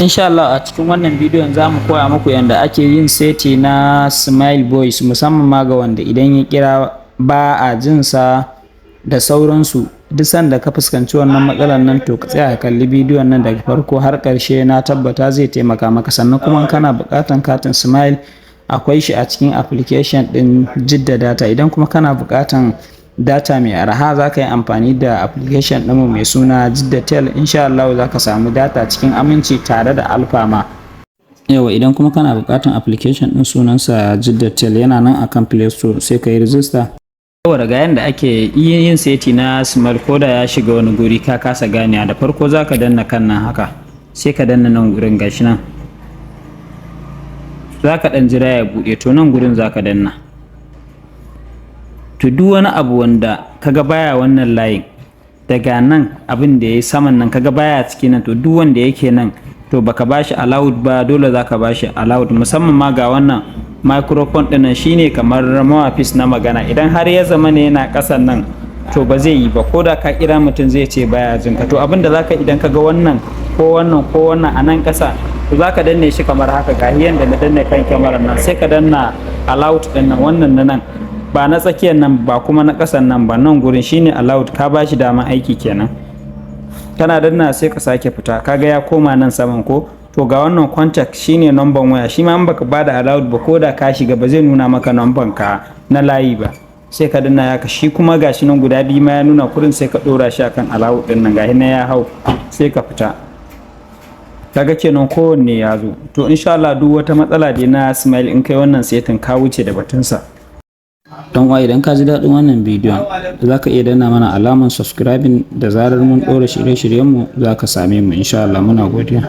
Insha Allah a cikin wannan bidiyon za mu koya muku yadda ake yin seti na smile voice, musamman ma ga wanda idan ya kira ba a jinsa da sauransu. Duk sanda ka fuskanci wannan matsalar nan to ka tsaya ka kalli bidiyon nan daga farko har ƙarshe, na tabbata zai taimaka maka. Sannan kuma kana buƙatar katin smile, akwai shi a cikin application ɗin Yadda data. Idan kuma kana buƙatar data mai arha, za ka yi amfani da application ɗinmu mai suna Yadda. Insha Allah za ka samu data cikin aminci tare da alfama. Yawa, idan kuma kana buƙatar application ɗin sunansa Yadda, yana nan akan Play Store, sai ka yi register. Yawa, daga yanda ake yin seti na smile ko da ya shiga wani guri ka kasa ganiya, da farko za ka danna kan nan haka, sai ka danna nan gurin gashi nan. Za ka ɗan jira ya buɗe, to nan gurin za ka danna. To duk wani abu wanda kaga baya wannan layin, daga nan abin da yayi saman nan kaga baya cikin nan, to duk wanda yake nan to baka bashi allowed ba, dole zaka bashi allowed. Musamman ma ga wannan microphone din nan, shine kamar mawafis na magana. Idan har ya zama ne yana kasan nan to ba zai yi ba, ko da ka kira mutum zai ce baya jinka. To abin da zaka idan kaga wannan ko wannan ko wannan a nan kasa, to zaka danne shi kamar haka. Ga yanda na danne kan kyamarar nan, sai ka danna allowed din nan, wannan nan ba na tsakiyar nan ba kuma na ƙasan nan ba, nan gurin shine allowed, ka bashi dama aiki kenan. Kana danna sai ka sake fita, kaga ya koma nan saman ko. To ga wannan contact shine number waya, shi ma in baka bada allowed ba, ko da ka shiga ba zai nuna maka number ka na layi ba. Sai ka danna haka, shi kuma gashi nan guda biyu ma ya nuna kurin, sai ka dora shi akan allowed din nan, gashi na ya hau, sai ka fita. Kaga kenan kowanne ya zo. To insha Allah duk wata matsala dai na smile in kai wannan setin ka wuce da batunsa. Don wa idan ka ji daɗin wannan bidiyon, za ka iya danna mana alamar subscribing, da zarar mun ɗora shirye-shiryenmu za ka same mu. Insha Allah muna godiya.